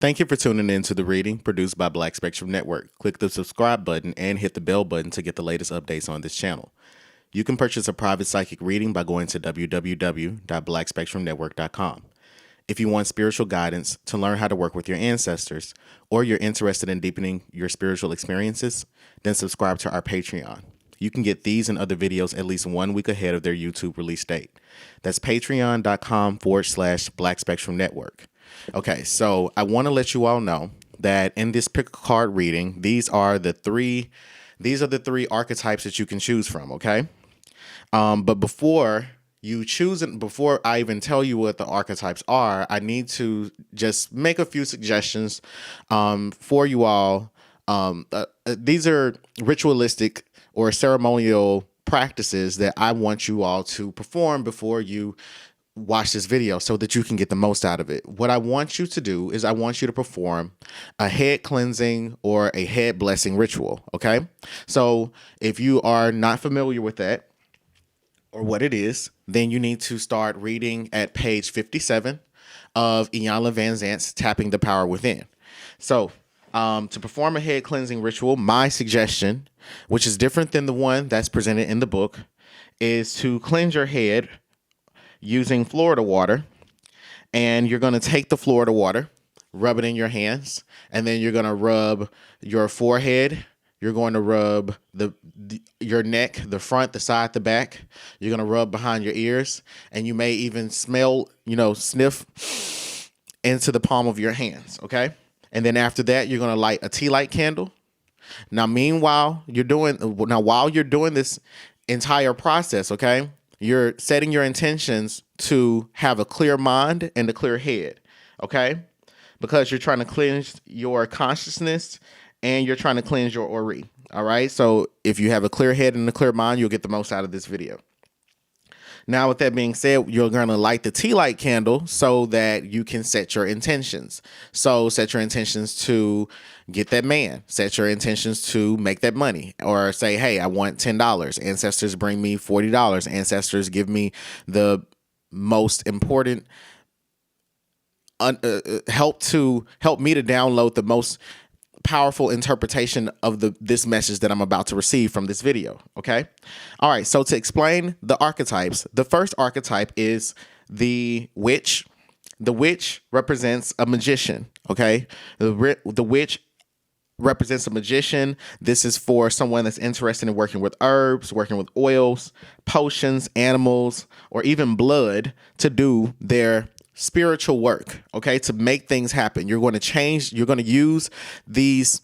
Thank you for tuning in to the reading produced by Black Spectrum Network. Click the subscribe button and hit the bell button to get the latest updates on this channel. You can purchase a private psychic reading by going to www.blackspectrumnetwork.com. If you want spiritual guidance to learn how to work with your ancestors, or you're interested in deepening your spiritual experiences, then subscribe to our Patreon. You can get these and other videos at least 1 week ahead of their YouTube release date. That's patreon.com/Black Spectrum Network. Okay, so I want to let you all know that in this pick a card reading, these are the three archetypes that you can choose from, okay? But before I even tell you what the archetypes are, I need to just make a few suggestions for you all. These are ritualistic or ceremonial practices that I want you all to perform before you watch this video so that you can get the most out of it. What I want you to do is I want you to perform a head cleansing or a head blessing ritual, okay? So if you are not familiar with that or what it is, then you need to start reading at page 57 of Iyanla Vanzant's Tapping the Power Within. So to perform a head cleansing ritual, my suggestion, which is different than the one that's presented in the book, is to cleanse your head using Florida water. And you're going to take the Florida water, rub it in your hands, and then you're going to rub your forehead. You're going to rub your neck, the front, the side, the back. You're going to rub behind your ears, and you may even sniff into the palm of your hands, okay? And then after that, you're going to light a tea light candle. Now, while you're doing this entire process, okay, you're setting your intentions to have a clear mind and a clear head, okay? Because you're trying to cleanse your consciousness and you're trying to cleanse your ori, all right? So if you have a clear head and a clear mind, you'll get the most out of this video. Now, with that being said, you're going to light the tea light candle so that you can set your intentions. So set your intentions to get that man. Set your intentions to make that money. Or say, hey, I want $10. Ancestors bring me $40. Ancestors give me the most important help me to download the most powerful interpretation of this message that I'm about to receive from this video. Okay. All right. So to explain the archetypes, the first archetype is the witch. The witch represents a magician. Okay. The witch represents a magician. This is for someone that's interested in working with herbs, working with oils, potions, animals, or even blood to do their spiritual work, okay, to make things happen. You're going to use things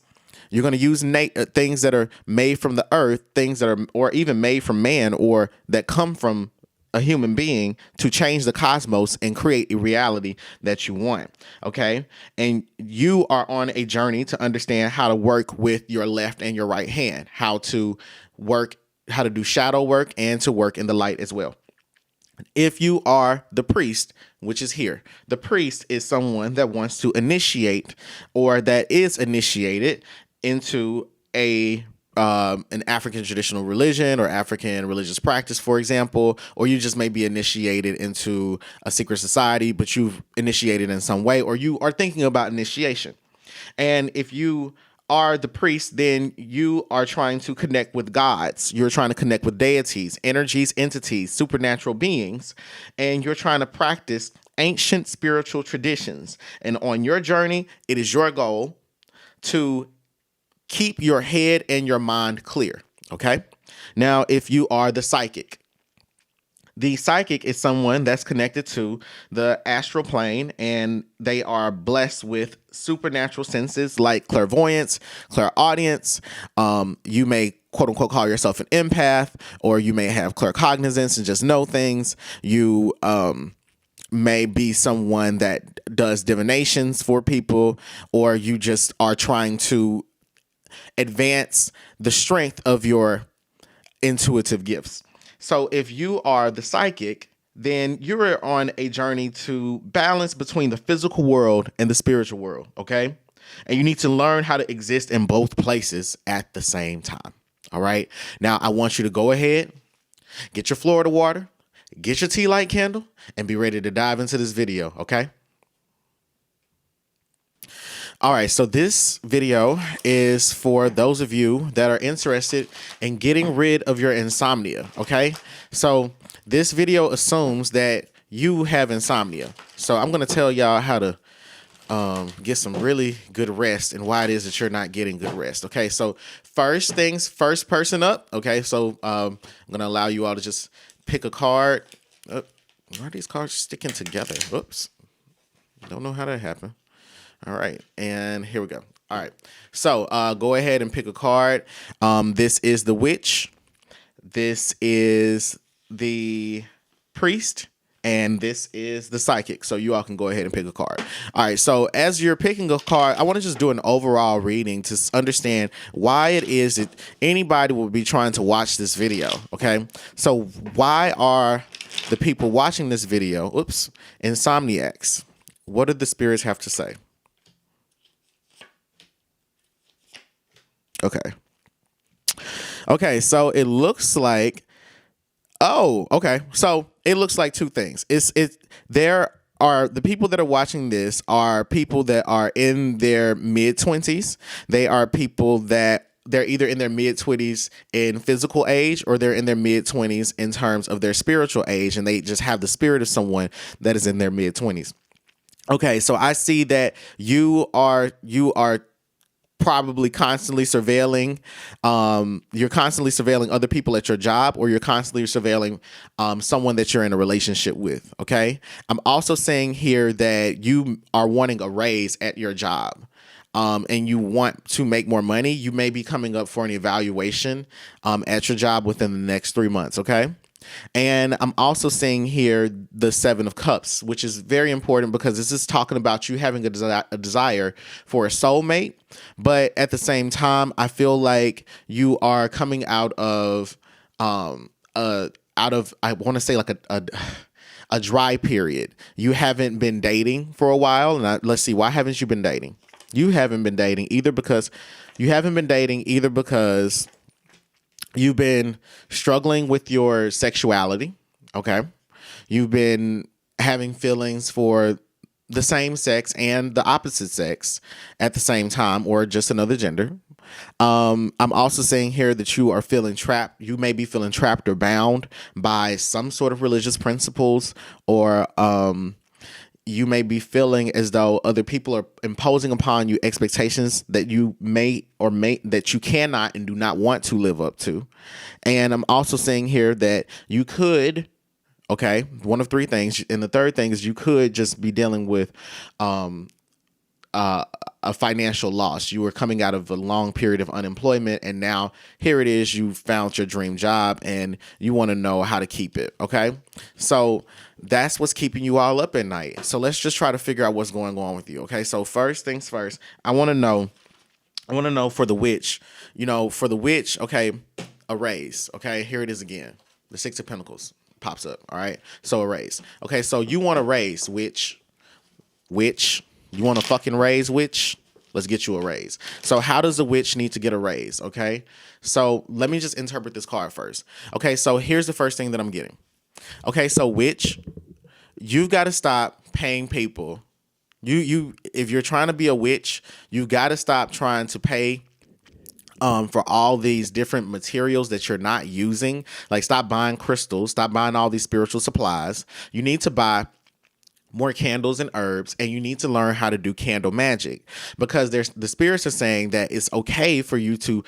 that are made from the earth, things that are, or even made from man, or that come from a human being, to change the cosmos and create a reality that you want, okay? And you are on a journey to understand how to work with your left and your right hand, how to do shadow work and to work in the light as well. If you are the priest, which is here, the priest is someone that wants to initiate or that is initiated into an African traditional religion or African religious practice, for example, or you just may be initiated into a secret society, but you've initiated in some way, or you are thinking about initiation. And if you are the priest, then you are trying to connect with gods. You're trying to connect with deities, energies, entities, supernatural beings, and you're trying to practice ancient spiritual traditions. And on your journey, it is your goal to keep your head and your mind clear, okay? Now, if you are the psychic is someone that's connected to the astral plane, and they are blessed with supernatural senses like clairvoyance, clairaudience. You may quote unquote call yourself an empath, or you may have claircognizance and just know things. You may be someone that does divinations for people, or you just are trying to advance the strength of your intuitive gifts. So if you are the psychic, then you're on a journey to balance between the physical world and the spiritual world, okay? And you need to learn how to exist in both places at the same time, all right? Now, I want you to go ahead, get your Florida water, get your tea light candle, and be ready to dive into this video, okay? All right, so this video is for those of you that are interested in getting rid of your insomnia, okay? So this video assumes that you have insomnia. So I'm going to tell y'all how to get some really good rest and why it is that you're not getting good rest, okay? So first things first, person up, okay? So I'm going to allow you all to just pick a card. Why are these cards sticking together? Whoops. Don't know how that happened. All right, and here we go. All right, so go ahead and pick a card. This is the witch. This is the priest. And this is the psychic. So you all can go ahead and pick a card. All right, so as you're picking a card, I want to just do an overall reading to understand why it is that anybody would be trying to watch this video, okay? So why are the people watching this video, insomniacs? What do the spirits have to say? Okay, so it looks like, so it looks like two things. There are the people that are watching this are people that are in their mid-20s. They are people that they're either in their mid-20s in physical age or they're in their mid-20s in terms of their spiritual age, and they just have the spirit of someone that is in their mid-20s. Okay, so I see that you are probably constantly surveilling. You're constantly surveilling other people at your job, or you're constantly surveilling someone that you're in a relationship with. Okay. I'm also saying here that you are wanting a raise at your job. And you want to make more money. You may be coming up for an evaluation at your job within the next 3 months. Okay. And I'm also seeing here the Seven of Cups, which is very important because this is talking about you having a desire for a soulmate. But at the same time, I feel like you are coming out of I want to say like a dry period. You haven't been dating for a while. And let's see, why haven't you been dating? You haven't been dating either because you've been struggling with your sexuality, okay? You've been having feelings for the same sex and the opposite sex at the same time, or just another gender. I'm also saying here that you are feeling trapped. You may be feeling trapped or bound by some sort of religious principles, or you may be feeling as though other people are imposing upon you expectations that you that you cannot and do not want to live up to. And I'm also saying here that you could, okay, one of three things. And the third thing is you could just be dealing with a financial loss. You were coming out of a long period of unemployment, and now here it is, you found your dream job and you want to know how to keep it. Okay. So that's what's keeping you all up at night. So let's just try to figure out what's going on with you. Okay. So first things first, I want to know for the witch, okay, a raise. Okay. Here it is again. The Six of Pentacles pops up. All right. So a raise. Okay. So you want a raise, witch. You want a fucking raise, witch? Let's get you a raise. So how does a witch need to get a raise? Okay. So let me just interpret this card first. Okay. So here's the first thing that I'm getting. Okay. So witch, you've got to stop paying people. If you're trying to be a witch, you've got to stop trying to pay for all these different materials that you're not using. Like, stop buying crystals, stop buying all these spiritual supplies. You need to buy more candles and herbs, and you need to learn how to do candle magic, because the spirits are saying that it's okay for you to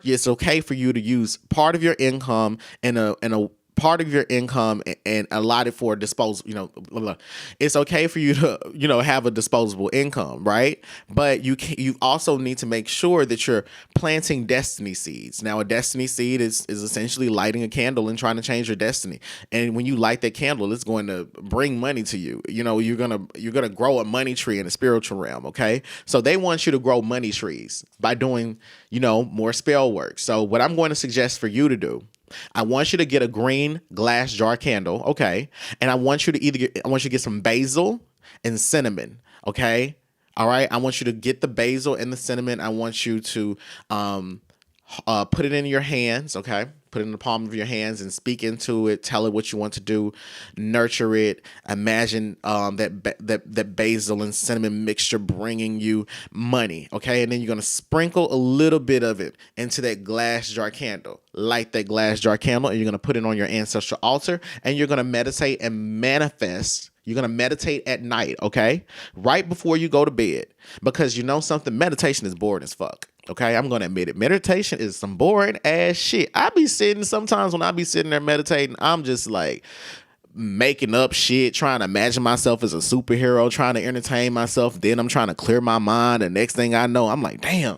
it's okay for you to use part of your income and a part of your income and allot it for disposal, blah, blah. It's okay for you to, have a disposable income, right? But you also need to make sure that you're planting destiny seeds. Now, a destiny seed is essentially lighting a candle and trying to change your destiny. And when you light that candle, it's going to bring money to you. You're going to grow a money tree in the spiritual realm, okay? So they want you to grow money trees by doing, more spell work. So what I'm going to suggest for you to do, I want you to get a green glass jar candle, okay? And I want you to get some basil and cinnamon, okay? All right? I want you to get the basil and the cinnamon. I want you to Put it in your hands, okay? Put it in the palm of your hands and speak into it. Tell it what you want to do. Nurture it. Imagine that basil and cinnamon mixture bringing you money, okay? And then you're going to sprinkle a little bit of it into that glass jar candle. Light that glass jar candle, and you're going to put it on your ancestral altar, and you're going to meditate and manifest. You're going to meditate at night, okay? Right before you go to bed. Because you know something? Meditation is boring as fuck. Okay, I'm going to admit it. Meditation is some boring ass shit. I be sitting, sometimes when I be sitting there meditating, I'm just like making up shit, trying to imagine myself as a superhero, trying to entertain myself. Then I'm trying to clear my mind. The next thing I know, I'm like, damn,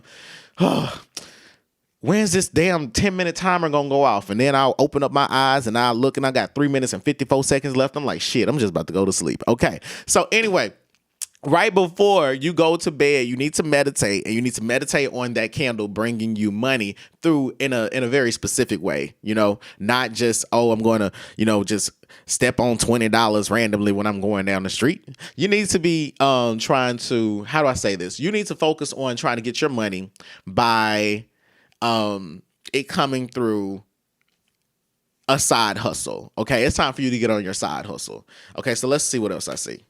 when's this damn 10-minute timer going to go off? And then I'll open up my eyes and I'll look and I got 3 minutes and 54 seconds left. I'm like, shit, I'm just about to go to sleep. Okay, so anyway, right before you go to bed, you need to meditate, and you need to meditate on that candle bringing you money through in a very specific way, not just, oh, I'm going to, just step on $20 randomly when I'm going down the street. You need to be trying to, how do I say this? You need to focus on trying to get your money by it coming through a side hustle. Okay, it's time for you to get on your side hustle. Okay, so let's see what else I see.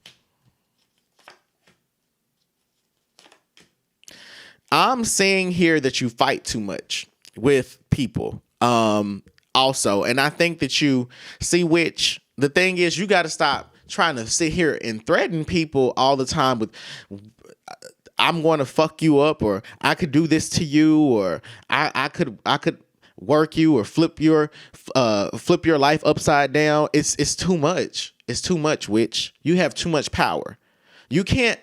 I'm seeing here that you fight too much with people. Also, and I think that you see, which the thing is, you got to stop trying to sit here and threaten people all the time with, I'm going to fuck you up, or I could do this to you, or I could work you, or flip your life upside down. It's too much. It's too much, witch. You have too much power. You can't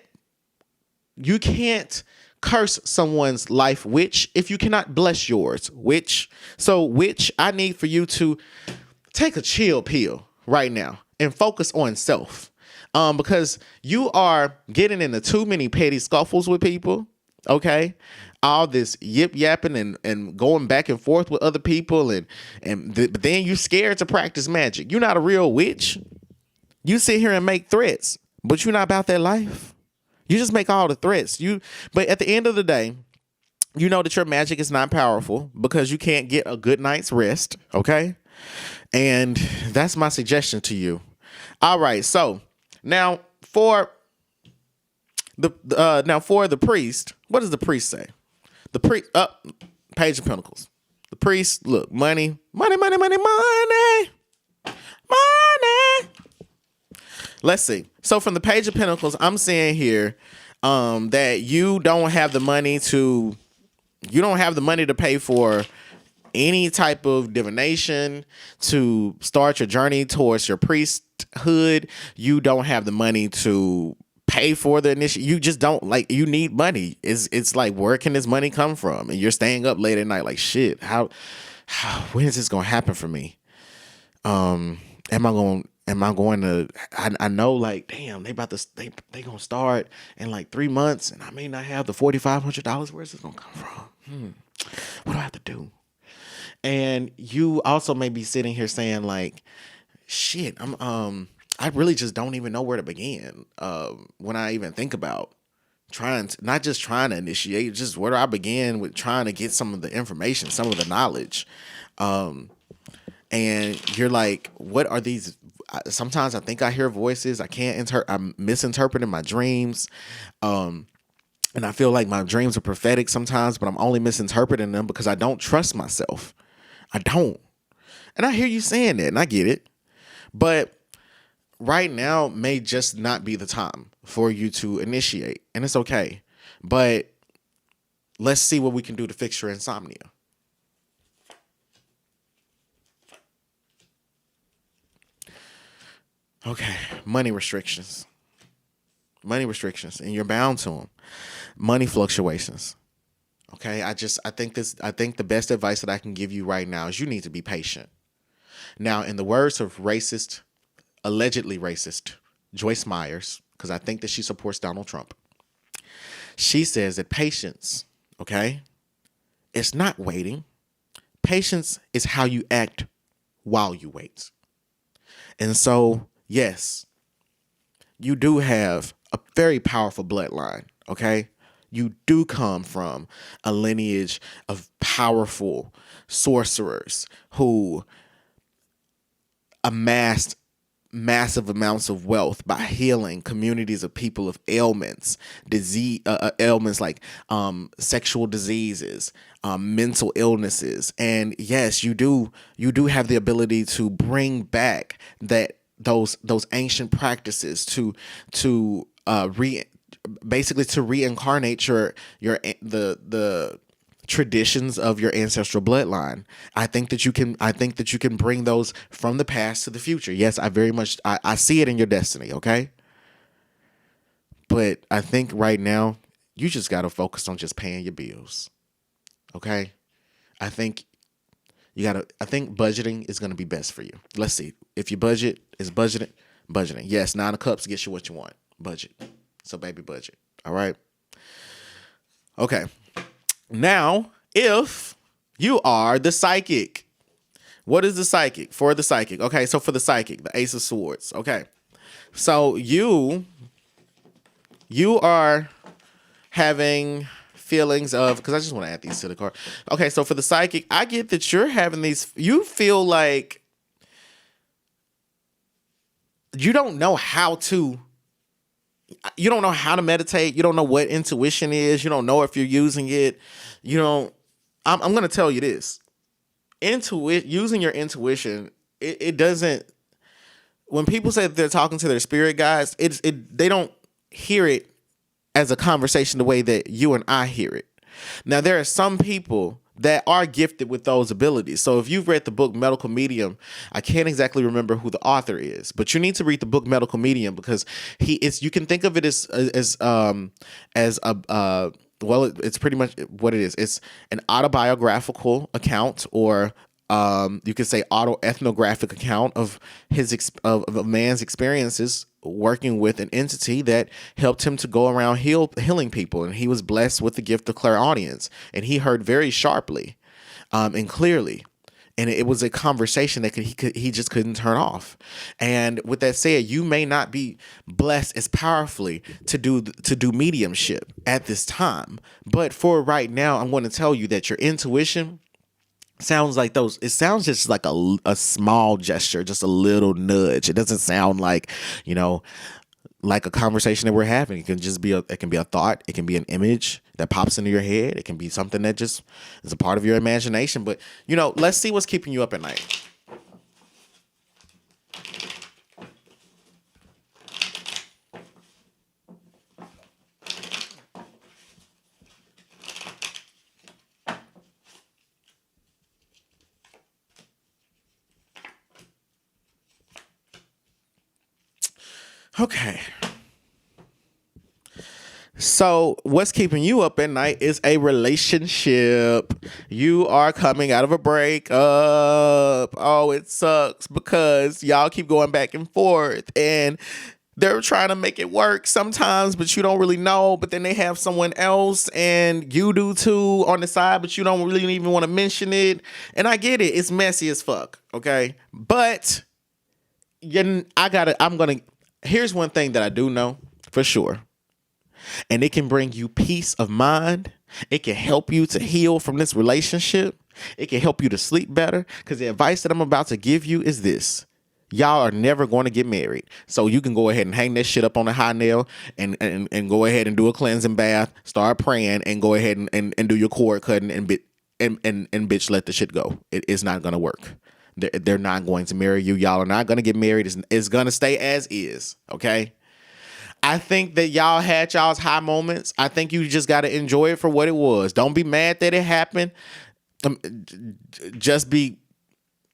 curse someone's life, witch, if you cannot bless yours, witch. So, witch, I need for you to take a chill pill right now and focus on self. Because you are getting into too many petty scuffles with people, okay? All this yip yapping and going back and forth with other people, but then you're scared to practice magic. You're not a real witch. You sit here and make threats, but you're not about that life. You just make all the threats. But at the end of the day, you know that your magic is not powerful because you can't get a good night's rest, okay? And that's my suggestion to you. All right, so now for the priest, what does the priest say? The priest, Page of Pentacles. The priest, look, money. Let's see. So from the Page of Pentacles, I'm seeing here that you don't have the money to pay for any type of divination to start your journey towards your priesthood. You don't have the money to pay for the initiative. You just don't, like, you need money. It's like, where can this money come from? And you're staying up late at night like, shit, how when is this gonna happen for me? Am I going to, I know, like, damn, they gonna start in like 3 months, and I may not have the $4,500. Where's this gonna come from? What do I have to do? And you also may be sitting here saying like, shit, I really just don't even know where to begin. When I even think about not just trying to initiate, just where do I begin with trying to get some of the information, some of the knowledge. And you're like, what are these? Sometimes I think I hear voices. I'm misinterpreting my dreams. And I feel like my dreams are prophetic sometimes, but I'm only misinterpreting them because I don't trust myself. I don't. And I hear you saying that, and I get it. But right now may just not be the time for you to initiate. And it's okay. But let's see what we can do to fix your insomnia. Okay, money restrictions, and you're bound to them. Money fluctuations. Okay, I think the best advice that I can give you right now is you need to be patient. Now, in the words of allegedly racist, Joyce Myers, because I think that she supports Donald Trump, she says that patience, okay, it's not waiting. Patience is how you act while you wait. And so, yes, you do have a very powerful bloodline, okay? you do come from a lineage of powerful sorcerers who amassed massive amounts of wealth by healing communities of people of ailments like sexual diseases, mental illnesses. And yes, you do have the ability to bring back those ancient practices to basically to reincarnate the traditions of your ancestral bloodline. I think that you can bring those from the past to the future. Yes, I see it in your destiny, okay? But I think right now you just got to focus on just paying your bills. Okay? I think budgeting is going to be best for you. Let's see. If your budget is budgeting. Yes, 9 of Cups gets you what you want. Budget. So baby, budget. All right? Okay. Now, if you are the psychic, what is the psychic? For the psychic. Okay, so for the psychic, the Ace of Swords. Okay. So you are having feelings of, because I just want to add these to the card. Okay, so for the psychic, I get that you're having these, you feel like you don't know how to meditate. You don't know what intuition is. You don't know if you're using it. I'm going to tell you this. Using your intuition, it doesn't, when people say that they're talking to their spirit guides, they don't hear it as a conversation the way that you and I hear it. Now, there are some people that are gifted with those abilities. So if you've read the book Medical Medium, I can't exactly remember who the author is, but you need to read the book Medical Medium, because you can think of it as it's pretty much what it is. It's an autobiographical account, or you could say autoethnographic account of of a man's experiences working with an entity that helped him to go around healing people. And he was blessed with the gift of clairaudience, and he heard very sharply and clearly. And it was a conversation that he just couldn't turn off. And with that said, you may not be blessed as powerfully to do mediumship at this time. But for right now, I'm going to tell you that your intuition sounds like it sounds just like a small gesture, just a little nudge. It doesn't sound like, like a conversation that we're having. It can just be it can be a thought. It can be an image that pops into your head. It can be something that just is a part of your imagination. But, let's see what's keeping you up at night. Okay. So what's keeping you up at night is a relationship. You are coming out of a breakup. Oh, it sucks because y'all keep going back and forth, and they're trying to make it work sometimes, but you don't really know. But then they have someone else, and you do too on the side, but you don't really even want to mention it. And I get it. It's messy as fuck. Okay. But here's one thing that I do know for sure. And it can bring you peace of mind. It can help you to heal from this relationship. It can help you to sleep better. Because the advice that I'm about to give you is this. Y'all are never going to get married. So you can go ahead and hang that shit up on a high nail and go ahead and do a cleansing bath, start praying, and go ahead and do your cord cutting and bitch let the shit go. It is not going to work. They're not going to marry you. Y'all are not going to get married. It's going to stay as is. Okay? I think that y'all had y'all's high moments. I think you just got to enjoy it for what it was. Don't be mad that it happened. Just be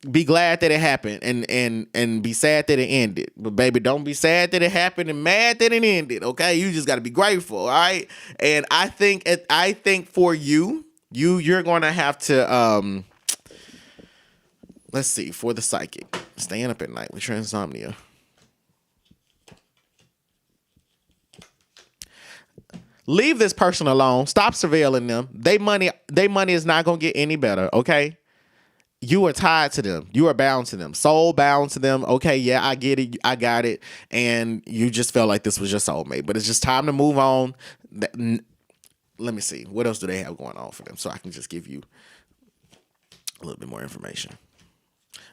glad that it happened and be sad that it ended. But baby, don't be sad that it happened and mad that it ended. Okay? You just got to be grateful. All right? And I think for you're going to have to let's see, for the psychic, staying up at night with your insomnia. Leave this person alone. Stop surveilling them. They money is not going to get any better, okay? You are tied to them. You are bound to them. Soul bound to them. Okay, yeah, I get it. I got it. And you just felt like this was your soulmate. But it's just time to move on. let me see. What else do they have going on for them? So I can just give you a little bit more information.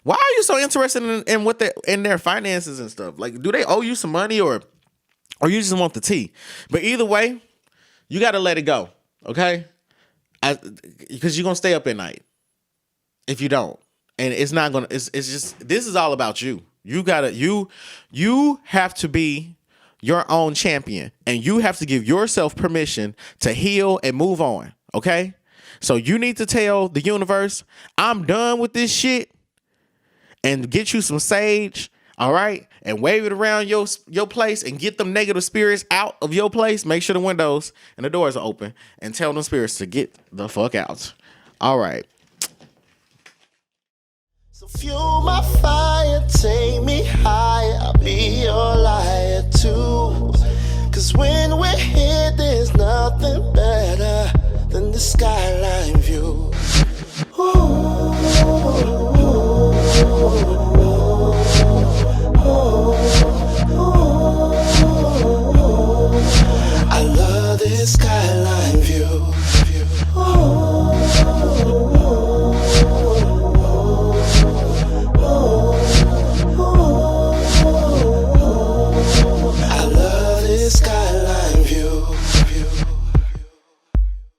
Why are you so interested in what in their finances and stuff? Like, do they owe you some money or you just want the tea? But either way, you got to let it go, okay? Because you're going to stay up at night if you don't. And it's not going to, it's just, this is all about you. You have to be your own champion, and you have to give yourself permission to heal and move on, okay? So you need to tell the universe, I'm done with this shit, and get you some sage, all right? And wave it around your place and get them negative spirits out of your place. Make sure the windows and the doors are open, and tell them spirits to get the fuck out. All right. So fuel my fire, take me higher, I'll be your liar too. Cause when we're here, there's nothing better than the skyline view.